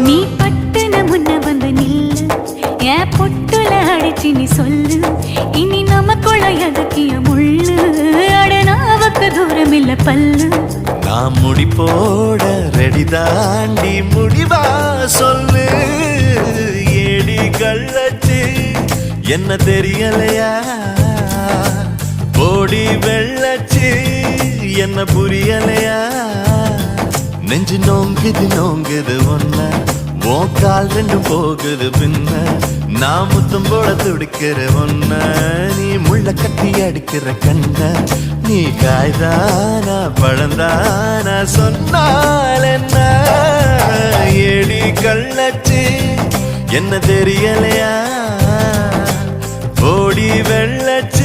நீ பட்டுன முன்ன வந்து நில்லு என் பொட்டுல அடிச்சு நீ சொல்லு இனி நமக்குள்ள எதுக்கிய முள்ளு அடனாவுக்கு தூரம் இல்ல பல்லு நான் முடி போட ரெடி தாண்டி முடிவா சொல்லு ஏடி கள்ளச்சு என்ன தெரியலையா போடி வெள்ளச்சு என்ன புரியலையா நெஞ்சு நோங்குது ஒன்ன உன் கால் ரெண்டும் போகுது பின்ன நான் முத்தம் போட துடிக்கிற ஒன்ன நீ முள்ள கட்டி அடிக்கிற கண்ண நீ காய்தானா பழந்தானா சொன்னால் என்ன ஏடி கள்ளச்சு என்ன தெரியலையா ஓடி வெள்ளச்சு